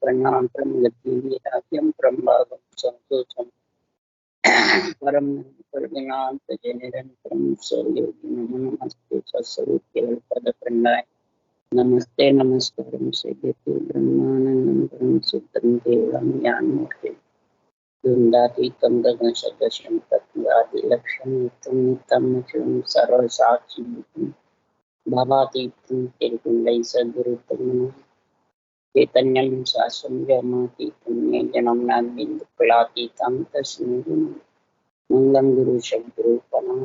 प्रणाम प्रमगतिम प्रभागम संतोषम परम परविनाश निरंतरम स्वयोगी नमस्ते सत्स्वरूप केवल पद प्रणाय नमस्ते नमस्कारम सेव्यते ब्रह्मानंदं परम सुद्धं देवं ज्ञानमूर्ति द्वंद्वातीतं गगनसदृशं तत्त्वादिलक्षणं नित्यं शिवं सर्वसाक्षिभूतं भावातीतं निर्गुणं सद्गुरुतं चैतन्यं शाश्वतं व्योमातीतं जन्मनाथ बिंदुकलातीतं तस्मै मंगलम गुरु शब्दुरु पनाम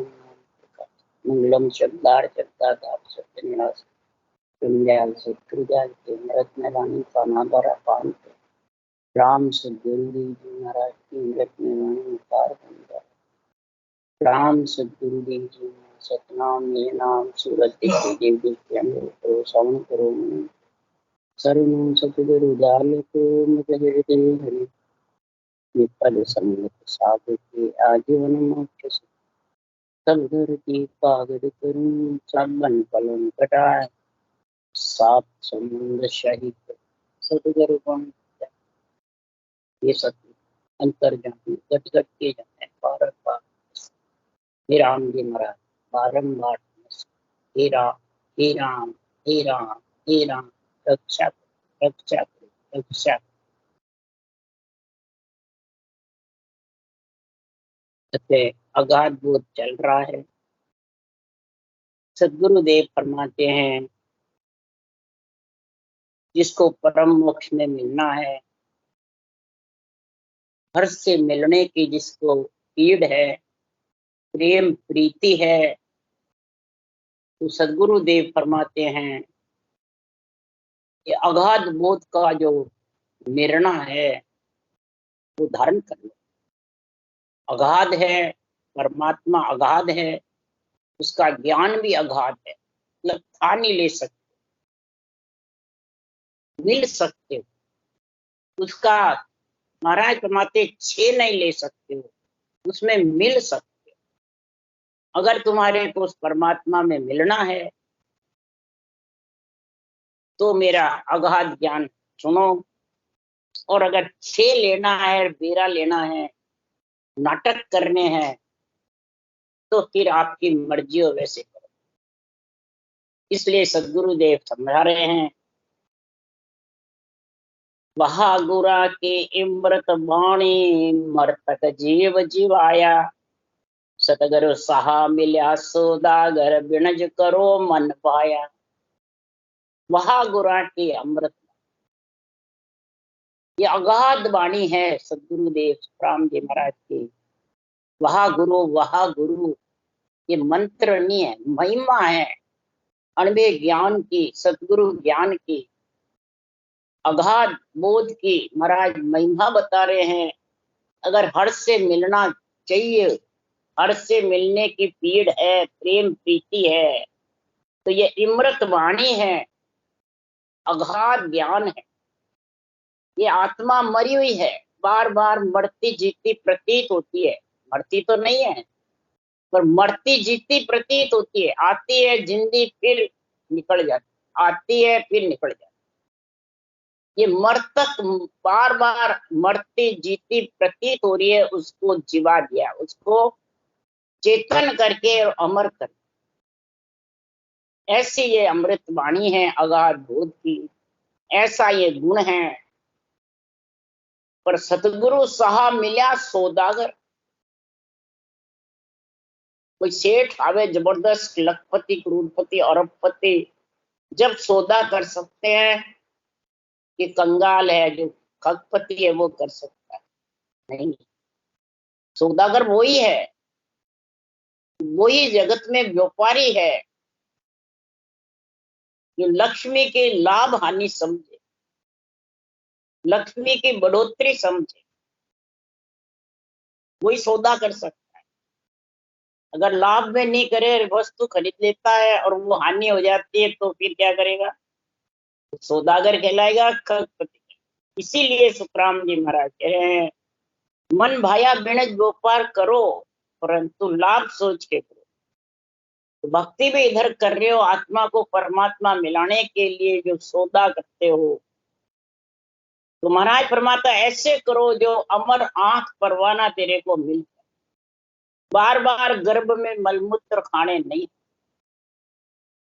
मंगलम शब्दार शब्दाधार सत्यनिवास तुमदयाल सत्कृदयाल रत्न रानी पानाधरा पांत राम सद्गुरु देव जी महाराज की रत्न रानी उतार बंदा राम सद्गुरु देव जी सतनाम ये नाम सूरत देव देव श्रवण करो सर्वं सतगुरु जाल को मुझे हरि विपद संगत साधु के आजीवन मोक्ष सब घर की कागज करूं सबन पलन कटाए सात समुद्र शहीद सतगुरु कौन ये सत्य अंतर जान गट गट के जाने पार पार हे राम जी महाराज बारंबार हे राम हे राम हे राम हे राम रक्षा रक्षा रक्षा अगाध बोध चल रहा है। सद्गुरुदेव फरमाते हैं जिसको परम मोक्ष में मिलना है, हर्ष से मिलने की जिसको पीड़ है, प्रेम प्रीति है, तो सद्गुरुदेव फरमाते हैं कि अगाध बोध का जो निर्णय है वो धारण कर लो। अगाध है, परमात्मा अगाध है, उसका ज्ञान भी अगाध है, मतलब था नहीं ले सकते, मिल सकते हो उसका। महाराज फरमाते छे नहीं ले सकते हो, उसमें मिल सकते हो। अगर तुम्हारे को उस परमात्मा में मिलना है तो मेरा अगाध ज्ञान सुनो, और अगर छे लेना है, बेरा लेना है, नाटक करने हैं, तो फिर आपकी मर्जी हो वैसे करो। इसलिए सद्गुरुदेव समझा रहे हैं वहा गुरा के इमृत वाणी मर्तक जीव जीवाया सतगुरु सहा मिल्या सोदागर बिणज करो मन पाया। वहा गुरा के अमृत, ये अगाध वाणी है सद्गुरुदेव राम जी महाराज की। वहा गुरु ये मंत्र नहीं है, महिमा है अणबे ज्ञान की, सद्गुरु ज्ञान की, अगाध बोध की। महाराज महिमा बता रहे हैं। अगर हर्ष से मिलना चाहिए, हर्ष से मिलने की पीड़ है, प्रेम प्रीति है, तो ये इमृत वाणी है, अगाध ज्ञान है। ये आत्मा मरी हुई है, बार बार मरती जीती प्रतीत होती है, मरती तो नहीं है पर मरती जीती प्रतीत होती है। आती है जिंदी फिर निकल जाती, आती है फिर निकल जाती। ये मरतक बार बार मरती जीती प्रतीत हो रही है, उसको जीवा दिया, उसको चेतन करके और अमर कर। ऐसी ये अमृत वाणी है अगाध बोध की, ऐसा ये गुण है। पर सतगुरु सहा मिल्या सौदागर, कोई सेठ आवे जबरदस्त लखपति करोड़पति अरबपति, जब सौदा कर सकते हैं कि कंगाल है जो खगपति है वो कर सकता है? नहीं, सौदागर वही है, वही जगत में व्यापारी है जो लक्ष्मी के लाभ हानि समझे, लक्ष्मी की बढ़ोतरी समझे, वही सौदा कर सकता है। अगर लाभ में नहीं करे, वस्तु खरीद लेता है और वो हानि हो जाती है, तो फिर क्या करेगा? सौदागर कहलाएगा, खगपति। इसीलिए सुखराम जी महाराज कह रहे हैं मन भाया बिणज व्यापार करो परंतु लाभ सोच के करो। तो भक्ति भी इधर कर रहे हो, आत्मा को परमात्मा मिलाने के लिए जो सौदा करते हो, तो महाराज फरमाता ऐसे करो जो अमर आंख परवाना तेरे को मिल जाए, बार बार गर्भ में मलमूत्र खाने नहीं,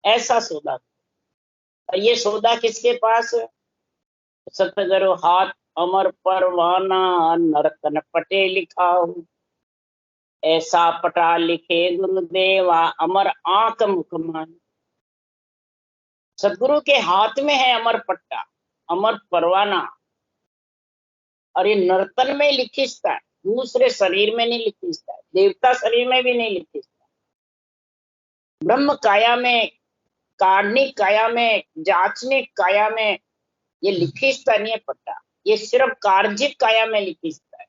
ऐसा सौदा। और ये सौदा किसके पास है? सतगुरु हाथ अमर परवाना नर्तन पटे लिखाओ, ऐसा पटा लिखे गुरुदेवा अमर आंख मुखमान। सदगुरु के हाथ में है अमर पट्टा, अमर परवाना, और ये नर्तन में लिखिस्ता है, दूसरे शरीर में नहीं लिखिस्ता है, देवता शरीर में भी नहीं लिखिस्ता, ब्रह्म काया में, कार्णिक काया में, जाचनिक काया में ये लिखिस्ता नहीं है पट्टा, ये सिर्फ कार्जिक काया में लिखिस्ता है।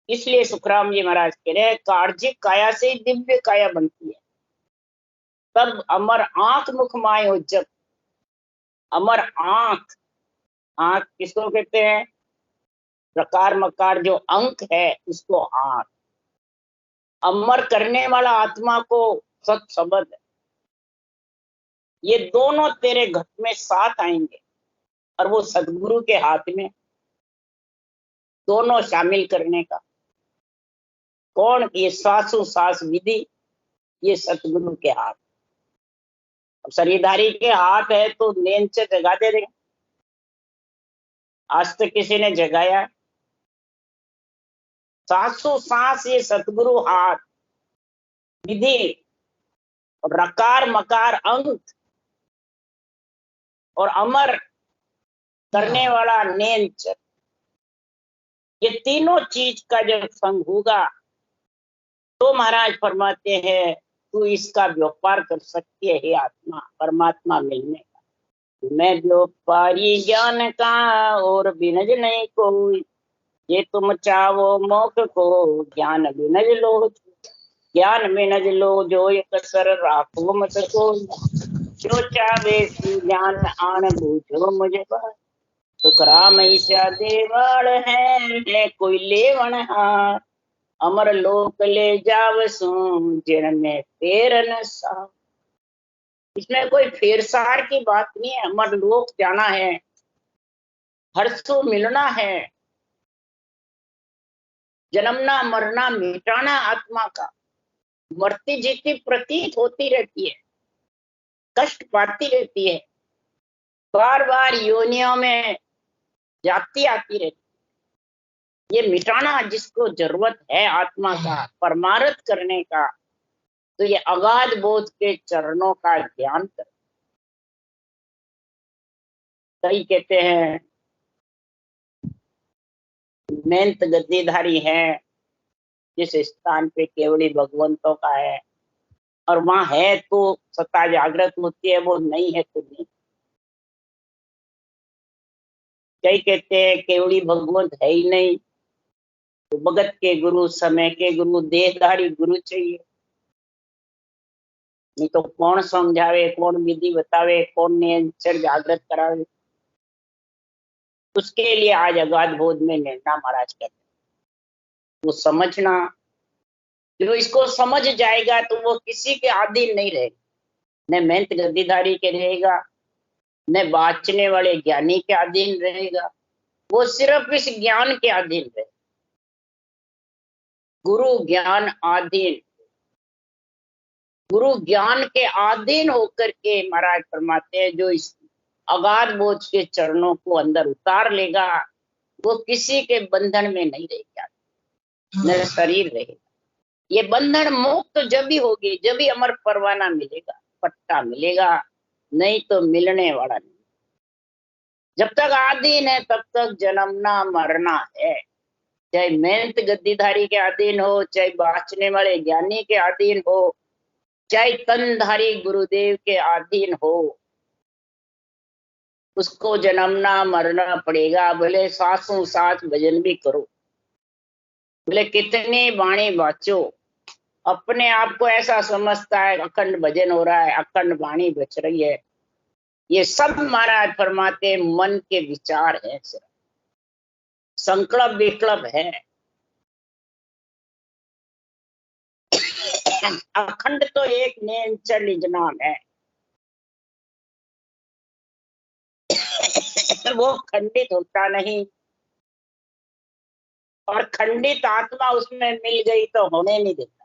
इसलिए सुखराम जी महाराज कह रहे हैं कार्जिक काया से ही दिव्य काया बनती है। तब अमर आंख मुख माय हो, जब अमर आंख, आंख किसको कहते हैं? प्रकार मकार जो अंक है उसको आंख, अमर करने वाला आत्मा को सत शब्द है। ये दोनों तेरे घट में साथ आएंगे और वो सदगुरु के हाथ में, दोनों शामिल करने का। कौन? ये सासु सास विधि, ये सतगुरु के हाथ। अब शरीरधारी के हाथ है तो नेन से जगा दे रहे, आज तक किसी ने जगाया? सासु सांस ये सतगुरु हाथ, विधि, रकार मकार अंक, और अमर करने वाला नेंच, ये तीनों चीज का जब संग होगा तो महाराज फरमाते हैं तू इसका व्यापार कर सकती है हे आत्मा, परमात्मा मिलने का। मैं व्यापारी ज्ञान का और बिनज नहीं कोई, ये तुम चाहो मोक्ष को ज्ञान बिनज लो, ज्ञान बिनज लो जो एक सर राखो मत को, जो चाहे ज्ञान आन बूझो मुझे पर, सुखराम ईशा देवाल है कोई लेवन हार, अमर लोक ले जाव सू जिन में फेर न सा। इसमें कोई फेरसार की बात नहीं है, अमर लोक जाना है, हर्षो मिलना है, जन्मना मरना मिटाना आत्मा का, मरती जीती प्रतीत होती रहती है, कष्ट पाती रहती है, बार बार योनियों में जाती आती रहती है। ये मिटाना जिसको जरूरत है आत्मा का, परमार्थ करने का, तो ये अगाध बोध के चरणों का ध्यान कर। कई कहते हैं मेंत गद्दीधारी है, जिस स्थान पे केवली भगवंतों का है, और वहां है तो सत्ता जागृत होती है, वो नहीं है तो नहीं। कई कहते हैं केवली भगवंत है ही नहीं, तो भगत के गुरु, समय के गुरु, देहधारी गुरु चाहिए। नहीं तो कौन समझावे, कौन विधि बतावे, कौन नियंत्रण जागृत करावे? उसके लिए आज अगाध बोध में निर्णय महाराज कहते हैं। वो समझना, जो इसको समझ जाएगा तो वो किसी के अधीन नहीं रहेगा, न मेहनत गद्दीधारी के रहेगा, न बाचने वाले ज्ञानी के अधीन रहेगा, वो सिर्फ इस ज्ञान के अधीन रहे। गुरु ज्ञान अधीन, गुरु ज्ञान के अधीन होकर के महाराज फरमाते हैं जो इस अगाध बोझ के चरणों को अंदर उतार लेगा वो किसी के बंधन में नहीं रहेगा, न शरीर रहेगा। ये बंधन मुक्त जब भी होगी, जब भी अमर परवाना मिलेगा, पट्टा मिलेगा, नहीं तो मिलने वाला नहीं। जब तक अधीन है तब तक जन्मना मरना है, चाहे मेहनत गद्दीधारी के अधीन हो, चाहे बाचने वाले ज्ञानी के अधीन हो, चाहे तनधारी गुरुदेव के अधीन हो, उसको जन्मना मरना पड़ेगा। भले सासों साथ भजन भी करो, भले कितनी वाणी बाचो, अपने आप को ऐसा समझता है अखंड भजन हो रहा है, अखंड वाणी बच रही है, ये सब महाराज फरमाते मन के विचार है, सिर्फ संकल्प विकल्प है। अखंड तो एक निज नाम है। वो खंडित होता नहीं, और खंडित आत्मा उसमें मिल गई तो होने नहीं देता।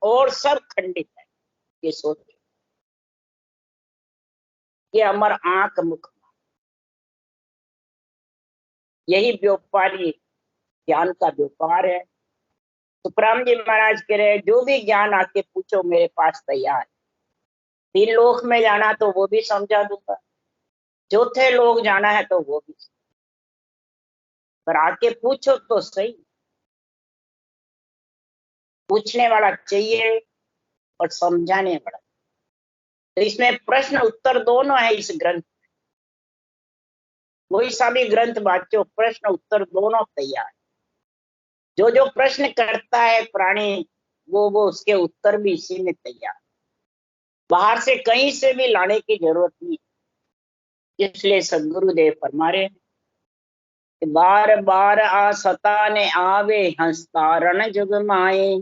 और सब खंडित है, ये सोच, ये अमर आंख मुख, यही व्यापारी ज्ञान का व्यापार है। सुखराम जी महाराज कह रहे जो भी ज्ञान आके पूछो मेरे पास तैयार है। 3 लोक में जाना तो वो भी समझा दूंगा, चौथे लोक जाना है तो वो भी, पर आके पूछो तो सही। पूछने वाला चाहिए और समझाने वाला। तो इसमें प्रश्न उत्तर दोनों है इस ग्रंथ। कोई सा भी ग्रंथ बांचो, प्रश्न उत्तर दोनों तैयार। जो जो प्रश्न करता है प्राणी, वो उसके उत्तर भी इसी में तैयार। बाहर से कहीं से भी लाने की जरूरत नहीं। इसलिए सदगुरुदेव फरमा रहे कि बार बार आ सताने आवे, हंसतारण जुग माए,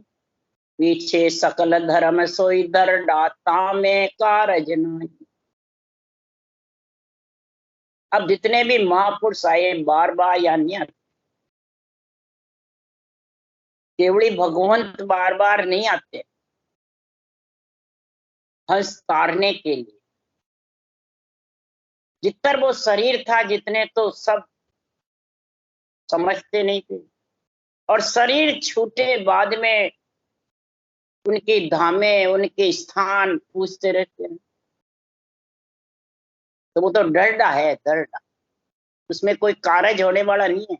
पीछे सकल धर्म सोई दर, डाता में कारज नाई। अब जितने भी महापुरुष आए बार बार या नहीं आते, केवली भगवंत बार बार नहीं आते, हंस तारने के लिए। जितना वो शरीर था जितने तो सब समझते नहीं थे, और शरीर छूटे बाद में उनकी धामे उनके स्थान पूछते रहते हैं। तो वो तो डरडा है, डरडा, उसमें कोई कारज होने वाला नहीं है।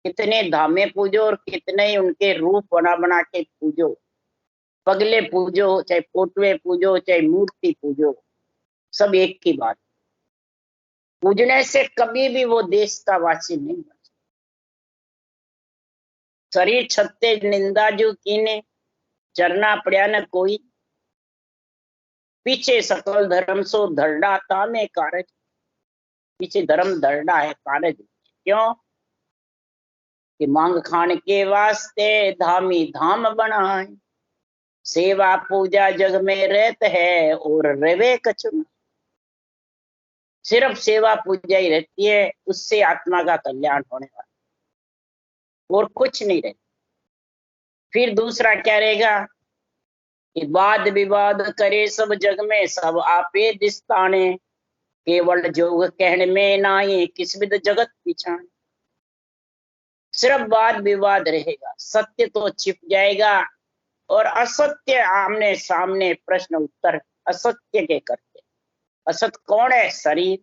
कितने धामे पूजो और कितने ही उनके रूप बना बना के पूजो, पगले पूजो, चाहे फोटुए पूजो, चाहे मूर्ति पूजो, सब एक की बात। पूजने से कभी भी वो देश का वासी नहीं बन। शरीर छत्ते निंदा जो कीने, चरना पड़ा न कोई, पीछे सकल धर्म सो धरडा तामे कारज। पीछे धर्म धरडा है, कारज क्यों? कि मांग खान के वास्ते धामी धाम बनाए, सेवा पूजा जग में रहत है और रवे कछु। सिर्फ सेवा पूजा ही रहती है, उससे आत्मा का कल्याण होने वाला, और कुछ नहीं रहता। फिर दूसरा क्या रहेगा कि वाद विवाद करे सब जग में, सब आपे दिस्ताने, केवल जोग कहने में नाई, किस विद जगत पिछाने। सिर्फ वाद विवाद रहेगा, सत्य तो छिप जाएगा, और असत्य आमने सामने प्रश्न उत्तर असत्य के करते। असत कौन है? शरीर।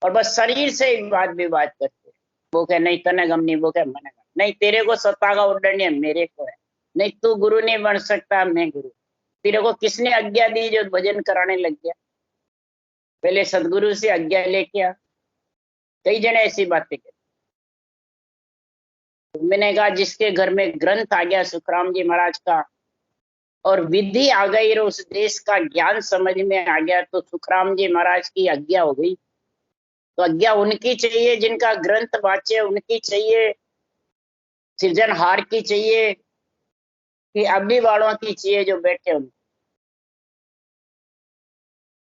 और बस शरीर से ही वाद विवाद करते। वो कहे नहीं तने गम नहीं, वो कहे मने गम नहीं, तेरे को सत्ता का उड्डण नहीं है, मेरे को है। नहीं तू गुरु नहीं बन सकता, मैं गुरु। तेरे को किसने आज्ञा दी जो भजन कराने लग गया? पहले सदगुरु से आज्ञा लेके आ। कई जने ऐसी बातें करते। तो मैंने कहा जिसके घर में ग्रंथ आ गया सुखराम जी महाराज का, और विधि आ गई और उस देश का ज्ञान समझ में आ गया, तो सुखराम जी महाराज की आज्ञा हो गई। तो आज्ञा उनकी चाहिए जिनका ग्रंथ वाचे, उनकी चाहिए, सृजनहार की चाहिए, कि अभी वालों की चाहिए जो बैठे उनकी।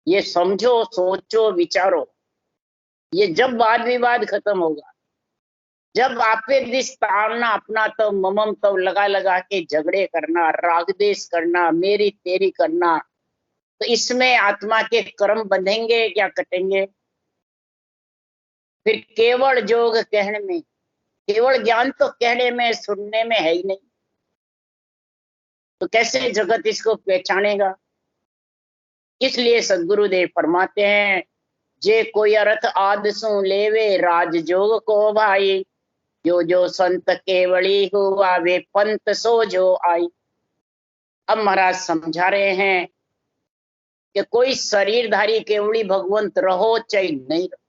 ये समझो, सोचो, विचारो। ये जब वाद विवाद खत्म होगा, जब आपे दिस ताड़ना अपना तो ममम तो लगा लगा के झगड़े करना, राग देश करना, मेरी तेरी करना, तो इसमें आत्मा के कर्म बंधेंगे या कटेंगे? फिर केवल जोग कहने में, केवल ज्ञान तो कहने में सुनने में है ही नहीं, तो कैसे जगत इसको पहचानेगा? इसलिए सदगुरुदेव फरमाते हैं, जे कोई अर्थ आद सु लेवे, राज जोग को भाई, जो जो संत केवली हुआ वे पंत सो जो आई। अब महाराज समझा रहे हैं कि कोई शरीरधारी केवली भगवंत रहो चाहे नहीं रहो,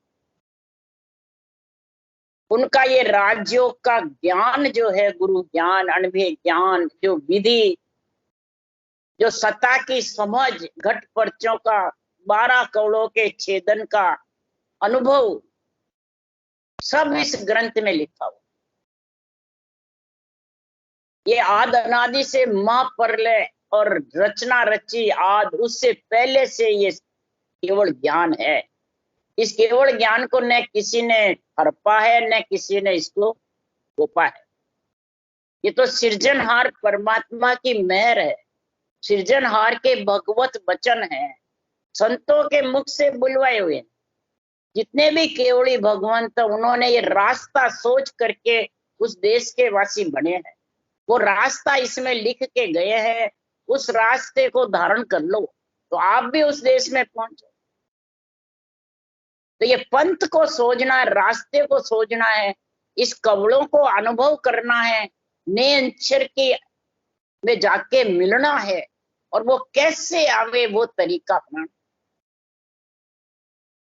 उनका ये राजयोग का ज्ञान जो है, गुरु ज्ञान, अनुभव ज्ञान, जो विधि, जो सत्ता की समझ, घट पर्चों का, 12 कौड़ों के छेदन का अनुभव, सब इस ग्रंथ में लिखा हुआ। ये आद अनादि से मां परले और रचना रची आदि उससे पहले से ये केवल ज्ञान है। इस केवल ज्ञान को न किसी ने हड़पा है न किसी ने इसको गोपा है। ये तो सृजनहार परमात्मा की मेहर है, सृजनहार के भगवत वचन है, संतों के मुख से बुलवाए हुए। जितने भी केवली भगवंत उन्होंने ये रास्ता सोच करके उस देश के वासी बने हैं। वो रास्ता इसमें लिख के गए हैं, उस रास्ते को धारण कर लो तो आप भी उस देश में पहुंचो। तो ये पंथ को सोचना है, रास्ते को सोचना है, इस कवड़ों को अनुभव करना है, नेंचर की में जाके मिलना है, और वो कैसे आवे वो तरीका अपनाना।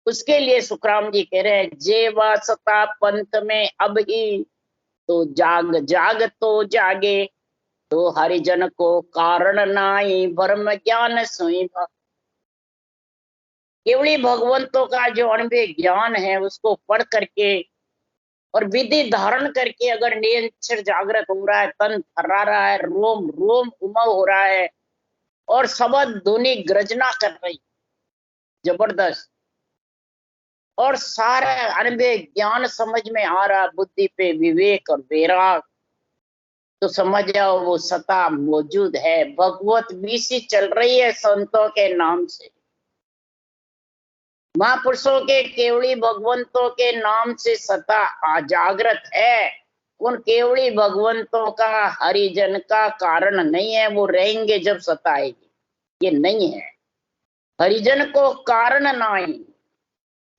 उसके लिए सुखराम जी कह रहे हैं, जेवा सता पंथ में अब ही तो जाग जाग तो जागे, तो हरिजन को कारण नाई ब्रह्म ज्ञान सोई भा। केवली भगवंतों का जो अनुभव ज्ञान है उसको पढ़ करके और विधि धारण करके अगर निरंतर जागृत हो रहा है, तन थर्रा रहा है, रोम रोम उमव हो रहा है और शब्द ध्वनि गर्जना कर रही जबरदस्त, और सारा अनुभव ज्ञान समझ में आ रहा, बुद्धि पे विवेक और वैराग, तो समझ जाओ वो सता मौजूद है, भगवत बीसी चल रही है संतों के नाम से। महापुरुषों के केवली भगवंतों के नाम से सता जागृत है। उन केवली भगवंतों का हरिजन का कारण नहीं है, वो रहेंगे जब सता आएगी, ये नहीं है। हरिजन को कारण नहीं,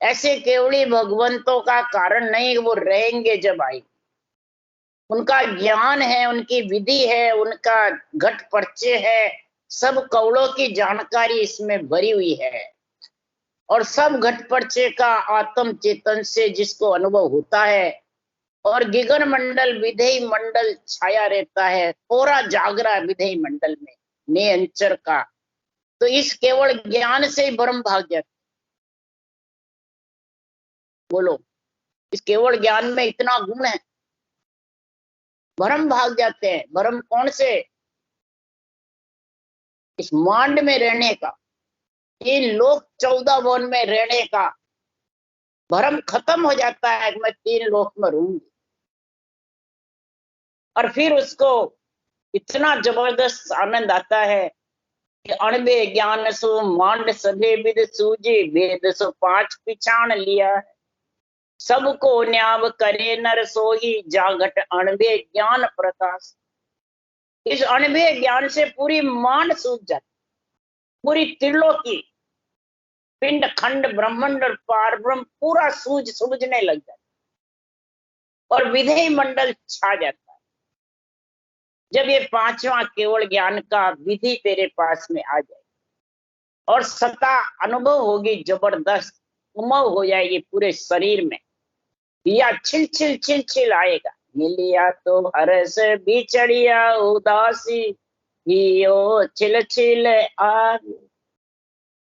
ऐसे केवली भगवंतों का कारण नहीं, वो रहेंगे जब आएगी। उनका ज्ञान है, उनकी विधि है, उनका घट परिचय है, सब कवड़ों की जानकारी इसमें भरी हुई है, और सब घट परिचय का आत्म चेतन से जिसको अनुभव होता है, और गिगन मंडल विधेय मंडल छाया रहता है, पूरा जागरा विधेय मंडल में निरंतर का। तो इस केवल ज्ञान से ही ब्रह्म भाग जाता। बोलो, इस केवल ज्ञान में इतना गुण है, भ्रम भाग जाते हैं। भ्रम कौन से? इस मांड में रहने का, तीन लोक 14 वन में रहने का भ्रम खत्म हो जाता है कि मैं 3 लोक में रहूंगी, और फिर उसको इतना जबरदस्त आनंद आता है कि अणबे ज्ञान सो मांड सभे विद सूझे, वेद सो 5 पिछाण लिया, सबको न्याव करे नर सोही, जागट अणबे ज्ञान प्रकाश। इस अणबे ज्ञान से पूरी मांड सूझ जाती, पूरी त्रिलोकी पिंड खंड ब्रह्मांड और पार ब्रह्म पूरा सूझने लग जाता, और विधेय मंडल छा जाता है जब ये 5वां केवल ज्ञान का विधि तेरे पास में आ जाए, और सत्ता अनुभव होगी, जबरदस्त उमव हो जाएगी पूरे शरीर में, या छिल छिल छिल छिल आएगा। मिलिया तो हरस बिछड़िया उदासी, हियो छिल छिल आगे,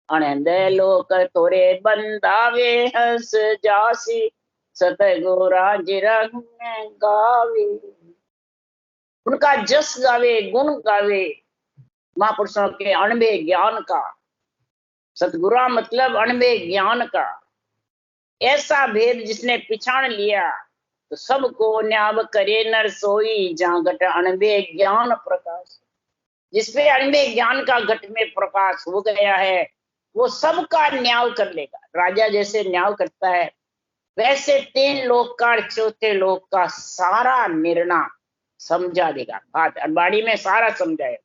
आनंद लोक तोरे बंदावे हंस जासी, सतगुरा जिरंग गावे। उनका जस गावे, गुण गावे, महापुरुषों के अणबे ज्ञान का। सतगुरा मतलब अणबे ज्ञान का, ऐसा भेद जिसने पिछाड़ लिया, तो सबको न्याव करे नर सोई, जहां घट अणबे ज्ञान प्रकाश। जिसपे अणबे ज्ञान का घट में प्रकाश हो गया है, वो सबका न्याव कर लेगा। राजा जैसे न्याव करता है, वैसे 3 लोक का 4थे लोक का सारा निर्णय समझा देगा। बात अरबाड़ी में सारा समझाए।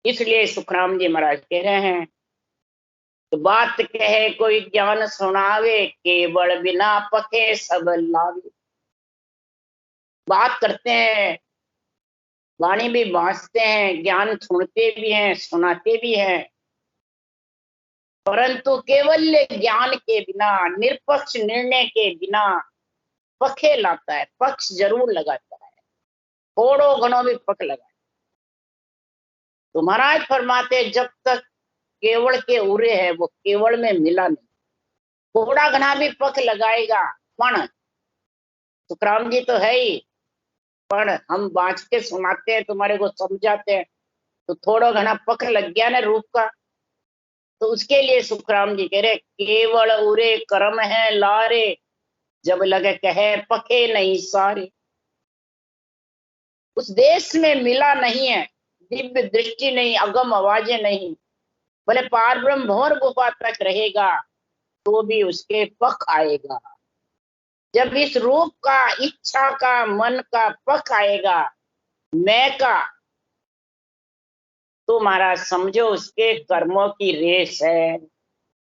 इसलिए सुखराम जी महाराज कह रहे हैं, तो बात कहे कोई ज्ञान सुनावे, केवल बिना पके सब लावे। बात करते हैं, वाणी भी बांचते हैं, ज्ञान सुनते भी हैं, सुनाते भी हैं, परंतु केवल ज्ञान के बिना, निरपक्ष निर्णय के बिना पखे लाता है, पक्ष जरूर लगाता है, थोड़ो घणो भी पक लगा। तो महाराज फरमाते, जब तक केवल के उरे है वो केवल में मिला नहीं, थोड़ा घना भी पक लगाएगा। पण सुखराम जी तो है ही, पर हम बाँच के सुनाते हैं, तुम्हारे को समझाते हैं, तो थोड़ा घना पक लग गया ना रूप का। तो उसके लिए सुखराम जी कह रहे, केवल उरे कर्म है लारे, जब लगे कहे पके नहीं सारे। उस देश में मिला नहीं है, दिव्य दृष्टि नहीं, अगम आवाजें नहीं, भले पार ब्रह्म भंवर गुफा तक रहेगा तो भी उसके पख आएगा। जब इस रूप का, इच्छा का, मन का पख आएगा, मैं का, तो महाराज समझो उसके कर्मों की रेस है।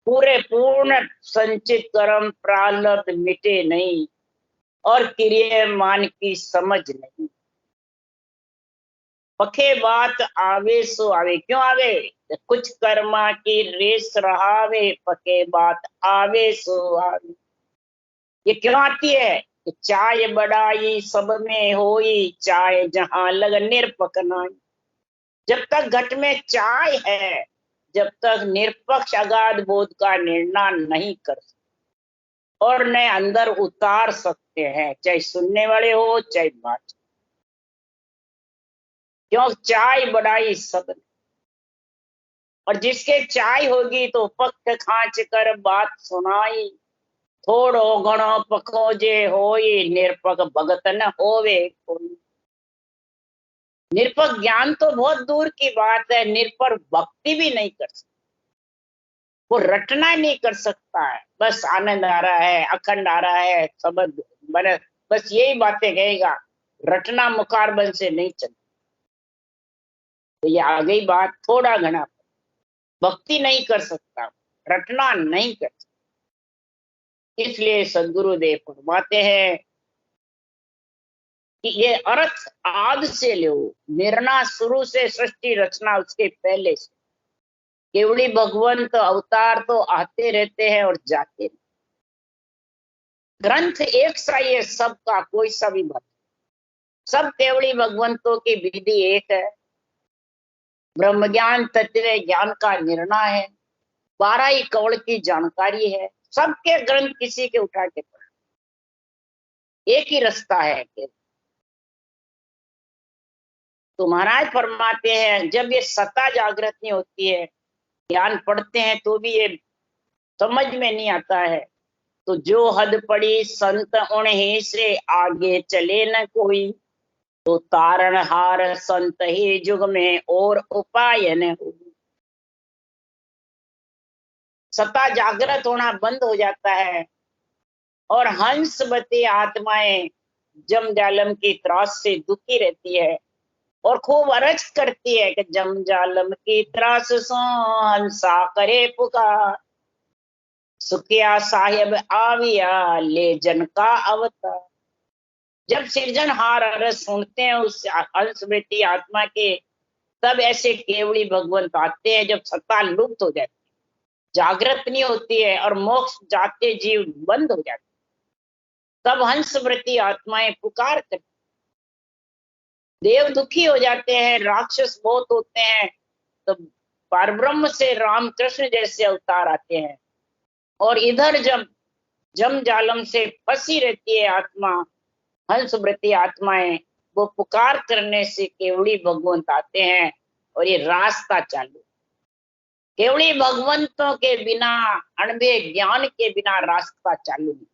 पूरे पूर्ण संचित कर्म प्रारब्ध मिटे नहीं, और क्रियमान की समझ नहीं। पखे बात आवे सो आवे, क्यों आवे? कुछ कर्मा की रेस रहावे, पके बात आवे सो आवे। ये क्यों आती है? कि चाय बड़ाई सब में होई, चाय जहां लग निरपक नाई। जब तक घट में चाय है, जब तक निरपक्ष अगाध बोध का निर्णय नहीं कर सकते और न अंदर उतार सकते हैं, चाहे सुनने वाले हो चाहे बात। क्यों? चाय बढ़ाई सब। और जिसके चाय होगी तो पख खांच कर बात सुनाई, थोड़ो घणो पखो जे होई, निरपक भगत न होवे कोई। निरपक ज्ञान तो बहुत दूर की बात है, निरपक भक्ति भी नहीं कर सकता। वो रटना नहीं कर सकता है, बस आनंद आ रहा है, अखंड आ रहा है, शब्द बने, बस यही बातें कहेगा। रटना मुखारबन से नहीं चलती। तो ये आ गई बात, थोड़ा घना भक्ति नहीं कर सकता, रटना नहीं कर सकता। इसलिए सदगुरुदेव फरमाते हैं कि ये अर्थ आद से लो, निर्णय शुरू से, सृष्टि रचना उसके पहले से। केवली भगवंत अवतार तो आते रहते हैं और जाते रहते। ग्रंथ एक सा ही है सबका, कोई सा भी मत। सब केवली भगवंतों की विधि एक है। ब्रह्म ज्ञान तत्व ज्ञान का निर्णय है, 12 ही कवड़ की जानकारी है। सबके ग्रंथ किसी के उठा के पढ़, एक ही रास्ता है। तो महाराज फरमाते हैं जब ये सत्ता जागृत नहीं होती है, ज्ञान पढ़ते हैं तो भी ये समझ में नहीं आता है, तो जो हद पड़ी संत उन्हीं से आगे चले न कोई, तो तारणहार संत ही जुग में और उपाय न हो। सत्ता जागृत होना बंद हो जाता है और हंसवती आत्माएं जम जालम की त्रास से दुखी रहती है और खूब अरज करती है कि जम जालम की त्रास सो हंसा करे पुकार, सुखिया साहेब आविया ले जन का अवतार। जब सृजनहार अरज सुनते हैं उस हंसवती आत्मा के, तब ऐसे केवली भगवंत आते हैं। जब सत्ता लुप्त हो जाती, जागृत नहीं होती है और मोक्ष जाते जीव बंद हो जाते, तब हंसवृत्ति आत्माएं पुकार करती। देव दुखी हो जाते हैं, राक्षस बहुत होते हैं, तो परब्रह्म से रामकृष्ण जैसे अवतार आते हैं। और इधर जब जम जालम से फंसी रहती है आत्मा, हंसवृत्ति आत्माएं, वो पुकार करने से केवली भगवंत आते हैं और ये रास्ता चालू। केवली भगवंतों के बिना, अणबे ज्ञान के बिना रास्ता चालू नहीं।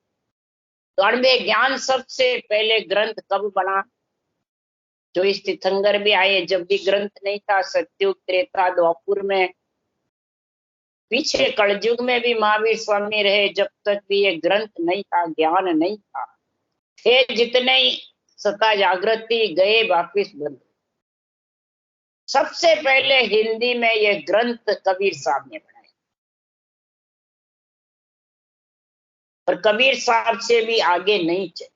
तो अणबे ज्ञान सबसे पहले ग्रंथ कब बना? जो इस तीर्थंकर भी आए, जब भी ग्रंथ नहीं था, सत्युग त्रेता द्वापुर में, पीछे कलयुग में भी महावीर स्वामी रहे, जब तक भी ये ग्रंथ नहीं था, ज्ञान नहीं था। थे जितने ही सत्ता जागृति, गए वापिस बंद। सबसे पहले हिंदी में ये ग्रंथ कबीर साहब ने बनाए, और कबीर साहब से भी आगे नहीं चले।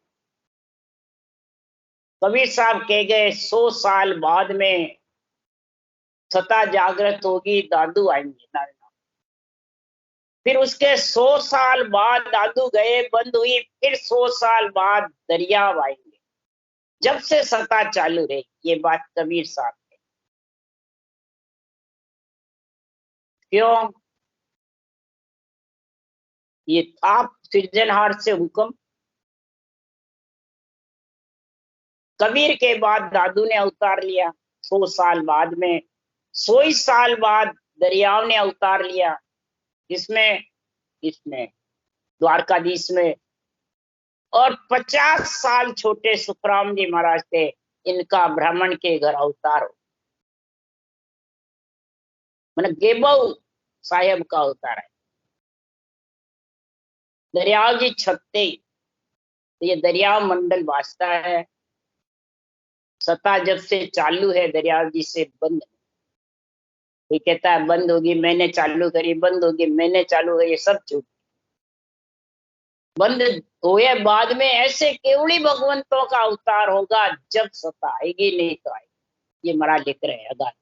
कबीर साहब कह गए 100 साल बाद में सत्ता जागृत होगी, दादू आएंगे। फिर उसके 100 साल बाद दादू गए, बंद हुई, फिर 100 साल बाद दरियाव आएंगे। जब से सत्ता चालू रही, ये बात कबीर साहब ने। क्यों? ये था सृजनहार से हुक्म। कबीर के बाद दादू ने अवतार लिया 100 साल बाद में, 100 साल बाद दरियाव ने अवतार लिया, इसमें इसमें द्वारकाधीश में, और 50 साल छोटे सुखराम जी महाराज थे, इनका ब्राह्मण के घर अवतार हो, मैंने गेबऊ साहेब का अवतार है। दरियाव जी छत्ते, ये दरियाव मंडल वास्ता है, सत्ता जब से चालू है दरियाव जी से बंद। कोई कहता है बंद होगी, मैंने चालू करी, बंद होगी, मैंने चालू करी, सब झूठ। बंद हुए बाद में ऐसे केवड़ी भगवंतों का अवतार होगा जब सत्ता आएगी, नहीं तो आएगी। ये महाराज लिख रहे हैं अगाध।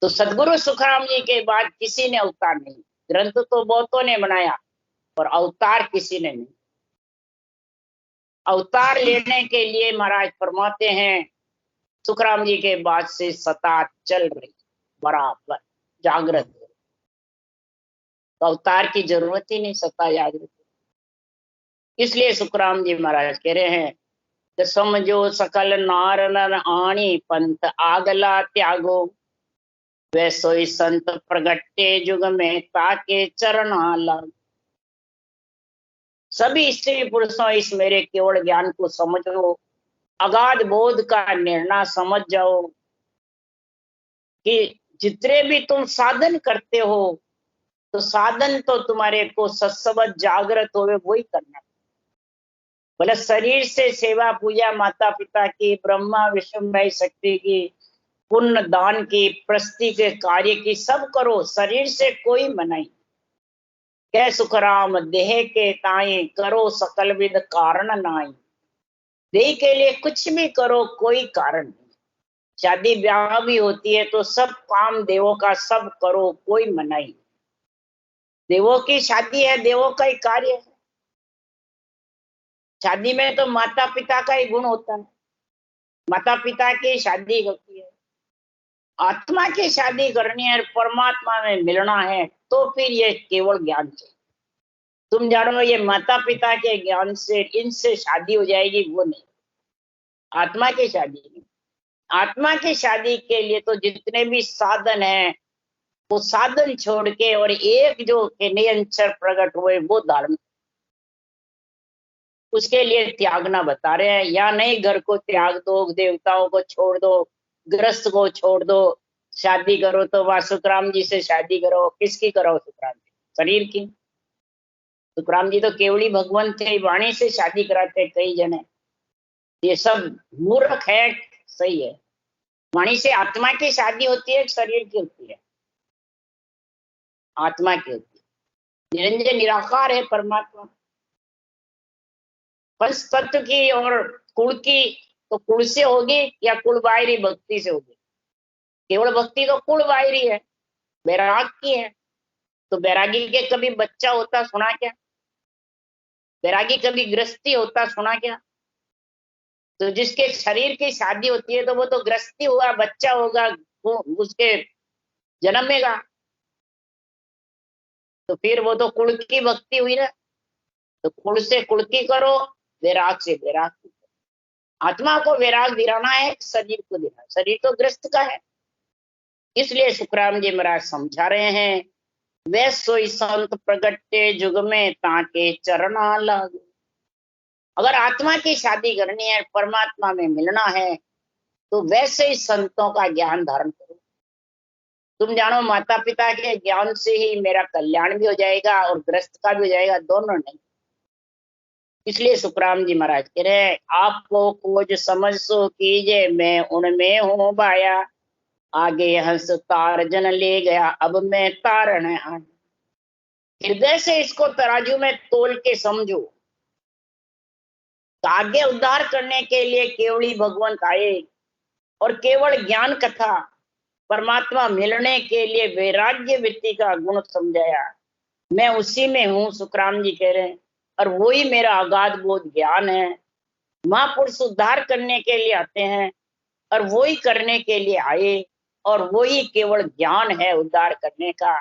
तो सदगुरु सुखराम जी के बाद किसी ने अवतार नहीं, ग्रंथ तो बहुतों ने बनाया और अवतार किसी ने नहीं। अवतार लेने के लिए महाराज फरमाते हैं सुखराम जी के बाद से सत्ता चल रही बराबर जागृत, तो अवतार की जरूरत ही नहीं, सत्ता जागृत। इसलिए सुखराम जी महाराज कह रहे हैं कि समझो सकल नार नर आणी पंथ आगला त्यागो, वैसोई संत प्रगटे युग में ताके चरणा लग। सभी स्त्री पुरुषों इस मेरे केवल ज्ञान को समझो, अगाध बोध का निर्णय समझ जाओ कि जितने भी तुम साधन करते हो, तो साधन तो तुम्हारे को सत्सवत जागृत होवे वही करना। बोले शरीर से सेवा पूजा माता पिता की, ब्रह्मा विष्णु महेश शक्ति की, पुण्य दान की, प्रस्ति के कार्य की, सब करो, शरीर से कोई मनाई। कह सुखराम देह के ताई, करो सकल विद कारण नाई। देह के लिए कुछ भी करो, कोई कारण नहीं। शादी ब्याह भी होती है तो सब काम देवों का सब करो, कोई मनाई। देवों की शादी है, देवों का ही कार्य है। शादी में तो माता पिता का ही गुण होता है, माता पिता की शादी होती है। आत्मा की शादी करनी है, परमात्मा में मिलना है, तो फिर ये केवल ज्ञान चाहिए। तुम जानो ये माता पिता के ज्ञान से इनसे शादी हो जाएगी, वो नहीं। आत्मा की शादी नहीं। आत्मा की शादी के लिए तो जितने भी साधन हैं, वो साधन छोड़ के और एक जो निरंतर प्रकट हुए वो धारण, उसके लिए त्यागना बता रहे हैं। या नहीं घर को त्याग दो, देवताओं को छोड़ दो, गृहस्थ को छोड़ दो, शादी करो तो वह सुखराम जी से शादी करो। किसकी करो? सुखराम जी, शरीर की। सुखराम जी तो केवली भगवान थे, वाणी से शादी कराते कई जने। ये सब मूर्ख है, सही है। वाणी से आत्मा की शादी होती है, शरीर की होती है? आत्मा की होती है। निरंजन निराकार है परमात्मा। पंच तत्व की और कुल की, तो कुल से होगी या कुल बाहरी भक्ति से होगी? केवल भक्ति तो कुल बाहरी है, बैराग की है। तो बैरागी के कभी बच्चा होता सुना क्या? बैरागी कभी गृहस्थी होता सुना क्या? तो जिसके शरीर की शादी होती है तो वो तो गृहस्थी हुआ, बच्चा होगा, वो उसके जन्मेगा, तो फिर वो तो कुल की भक्ति हुई ना। तो कुल से कुल की करो, वैराग से वैराग की करो। आत्मा को वैराग दिलाना है, शरीर को दिलाना। शरीर तो ग्रस्त का है। इसलिए सुखराम जी महाराज समझा रहे हैं, वे सोई संत प्रगटे युग में ताके चरणा लग। अगर आत्मा की शादी करनी है, परमात्मा में मिलना है, तो वैसे ही संतों का ज्ञान धारण करो। तुम जानो माता पिता के ज्ञान से ही मेरा कल्याण भी हो जाएगा और ग्रस्त का भी हो जाएगा, दोनों नहीं। इसलिए सुखराम जी महाराज कह रहे हैं, आपको खोज समझ सो कीजिए, मैं उनमें हूँ बाया। आगे हंस तार जन ले गया, अब मैं तारण आया। हृदय से इसको तराजू में तोल के समझो। तो आगे उद्धार करने के लिए केवली भगवंत आए और केवल ज्ञान कथा, परमात्मा मिलने के लिए वैराग्य वृत्ति का गुण समझाया। मैं उसी में हूँ, सुखराम जी कह रहे हैं, और वही मेरा अगाध बोध ज्ञान है। महापुरुष उद्धार करने के लिए आते हैं और वही करने के लिए आए, और वही केवल ज्ञान है उद्धार करने का।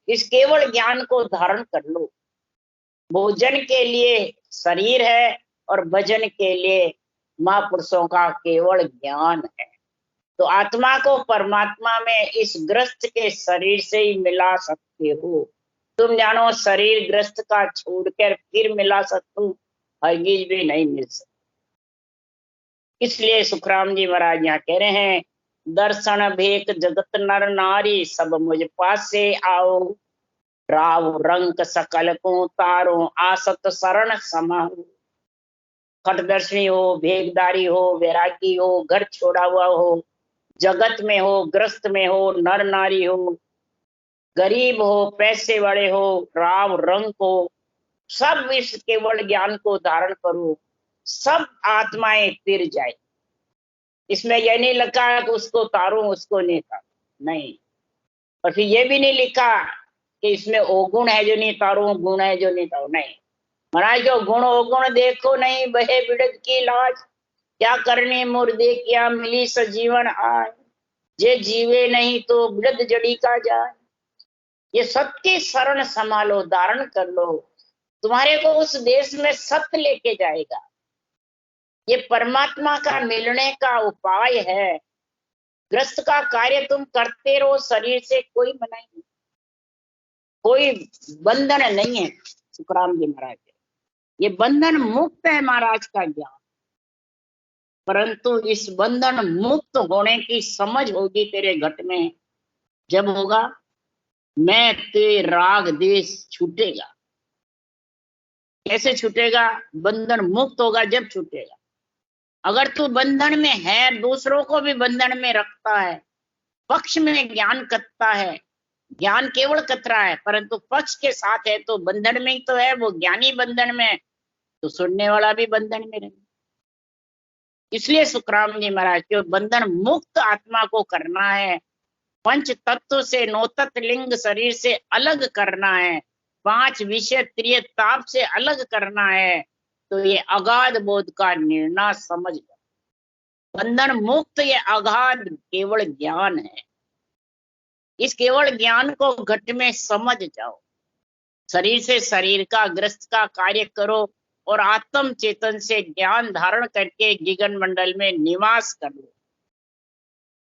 इस केवल ज्ञान को धारण कर लो। भोजन के लिए शरीर है और भजन के लिए महापुरुषों का केवल ज्ञान है। तो आत्मा को परमात्मा में इस ग्रस्त के शरीर से ही मिला सकते हो। तुम जानो शरीर ग्रस्त का छोड़कर फिर मिला सकते हो, हरगिज भी नहीं मिल सकते। इसलिए सुखराम जी महाराज यहाँ कह रहे हैं, दर्शन भेक जगत नर नारी, सब मुझ पास से आओ, राव रंग सकल को तारो, आसत शरण समाओ। खटदर्शनी हो, भेगदारी हो, वैरागी हो, घर छोड़ा हुआ हो, जगत में हो, ग्रस्त में हो, नर नारी हो, गरीब हो, पैसे वाले हो, राव रंग हो, सब इस केवल ज्ञान को धारण करो, सब आत्माएं तिर जाए। इसमें यह नहीं लिखा कि उसको तारो उसको नहीं तारो, नहीं। और फिर ये भी नहीं लिखा कि इसमें अवगुण है जो नहीं तारो, गुण है जो नहीं तारो, नहीं। महाराज जो गुण अवगुण देखो नहीं, बहे बिड़द की लाज, क्या करने मुर्दे क्या मिली सजीवन आय, जे जीवे नहीं तो बिड़द जड़ी का जाए। ये सत्य शरण संभालो, धारण कर लो, तुम्हारे को उस देश में सत्य लेके जाएगा। ये परमात्मा का मिलने का उपाय है। ग्रस्त का कार्य तुम करते रहो, शरीर से कोई मना नहीं, कोई बंधन नहीं है। सुखराम जी महाराज, ये बंधन मुक्त है महाराज का ज्ञान, परंतु इस बंधन मुक्त होने की समझ होगी तेरे घट में जब होगा मैं ते राग देश छूटेगा। कैसे छूटेगा? बंधन मुक्त होगा जब छूटेगा। अगर तू बंधन में है, दूसरों को भी बंधन में रखता है, पक्ष में ज्ञान कतरा है, ज्ञान केवल कतरा है परंतु पक्ष के साथ है, तो बंधन में ही तो है। वो ज्ञानी बंधन में, तो सुनने वाला भी बंधन में रहे। इसलिए सुखराम जी महाराज के बंधन मुक्त आत्मा को करना है, पंच तत्व से नौतत लिंग शरीर से अलग करना है, 5 विषय त्रिय ताप से अलग करना है। तो ये अगाध बोध का निर्णय समझ लो। बंधन मुक्त ये अगाध केवल ज्ञान है। इस केवल ज्ञान को घट में समझ जाओ। शरीर से शरीर का ग्रस्त का कार्य करो और आत्म चेतन से ज्ञान धारण करके गगन मंडल में निवास कर लो।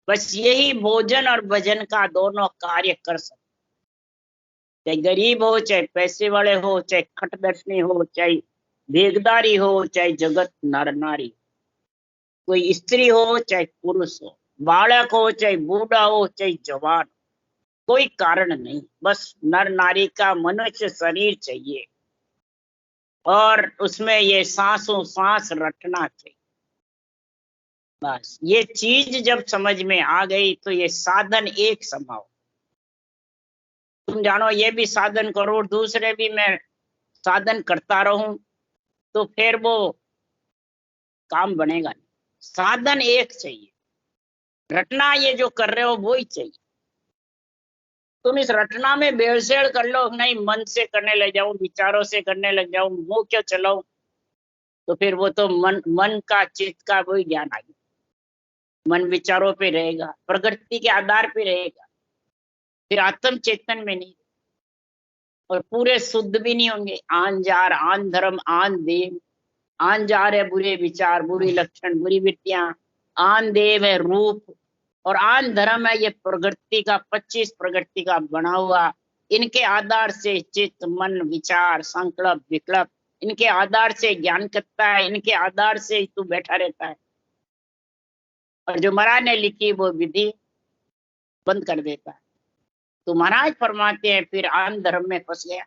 बस यही भोजन और भजन का दोनों कार्य कर सकते। चाहे गरीब हो, चाहे पैसे वाले हो, चाहे खटदर्शनी हो, चाहे भेगदारी हो, चाहे जगत नर नारी, कोई स्त्री हो चाहे पुरुष हो, बालक हो चाहे बूढ़ा हो चाहे जवान, कोई कारण नहीं, बस नर नारी का मनुष्य शरीर चाहिए और उसमें ये सांसों सांस रटना चाहिए। बस ये चीज जब समझ में आ गई तो ये साधन एक समाओ। तुम जानो ये भी साधन करो, दूसरे भी मैं साधन करता रहूं, तो फिर वो काम बनेगा नहीं। साधन एक चाहिए, रटना ये जो कर रहे हो वो ही चाहिए। तुम इस रटना में बेड़सेड़ कर लो, नहीं मन से करने लग जाऊं, विचारों से करने लग जाऊं, मुंह क्यों चलाऊं, तो फिर वो तो मन का चित्त का वही ज्ञान आ गया। मन विचारों पे रहेगा, प्रकृति के आधार पे रहेगा, फिर आत्म चेतन में नहीं, और पूरे शुद्ध भी नहीं होंगे। आन जार आन धर्म आन देव, आन जार है बुरे विचार बुरी लक्षण बुरी वृत्तियां, आन देव है रूप, और आन धर्म है ये प्रकृति का 25 प्रकृति का बना हुआ। इनके आधार से चित्त मन विचार संकल्प विकल्प, इनके आधार से ज्ञान करता है, इनके आधार से तू बैठा रहता है, और जो महाराज ने लिखी वो विधि बंद कर देता है। तो महाराज फरमाते हैं फिर आन धर्म में फंस गया।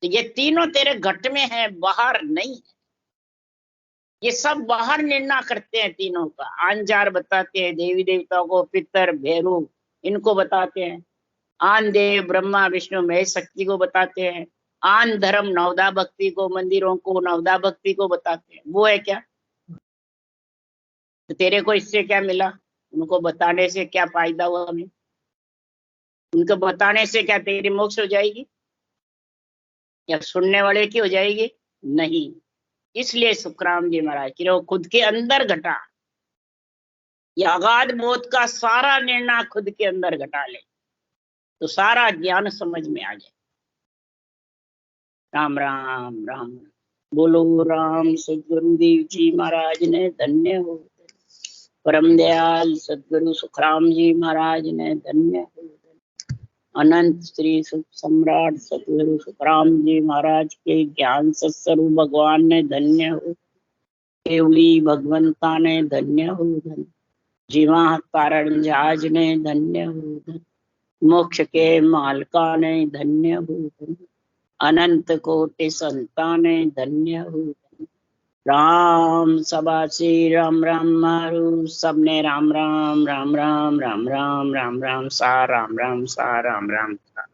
तो ये तीनों तेरे घट में है, बाहर नहीं है। ये सब बाहर निर्णय करते हैं तीनों का। आंजार बताते हैं देवी देवताओं को, पितर भैरव इनको बताते हैं, आन देव ब्रह्मा विष्णु महेश शक्ति को बताते हैं, आन धर्म नवदा भक्ति को, मंदिरों को नवदा भक्ति को बताते हैं। वो है क्या? तो तेरे को इससे क्या मिला? उनको बताने से क्या फायदा हुआ हमें? उनको बताने से क्या तेरी मोक्ष हो जाएगी या सुनने वाले की हो जाएगी? नहीं। इसलिए सुखराम जी महाराज कि वो खुद के अंदर घटा, ये अगाध बोध का सारा निर्णय खुद के अंदर घटा ले तो सारा ज्ञान समझ में आ जाए। राम राम राम। बोलो राम सदगुरुदेव जी महाराज ने धन्य हो। परम दयाल सदगुरु सुखराम जी महाराज ने धन्य हो। अनंत श्री सुख सम्राट सतगुरु सुखराम जी महाराज के ज्ञान सत्स्वरूप भगवान ने धन्य हो। केवली भगवंता ने धन्य हो। धन जीवा कारण जहाज ने धन्य हो। धन मोक्ष के मालका ने धन्य हो। धन अनंत कोटि संता ने धन्य हो। राम सभा श्री राम राम मारू सबने राम राम राम राम राम राम राम राम सा राम राम सा राम राम सा।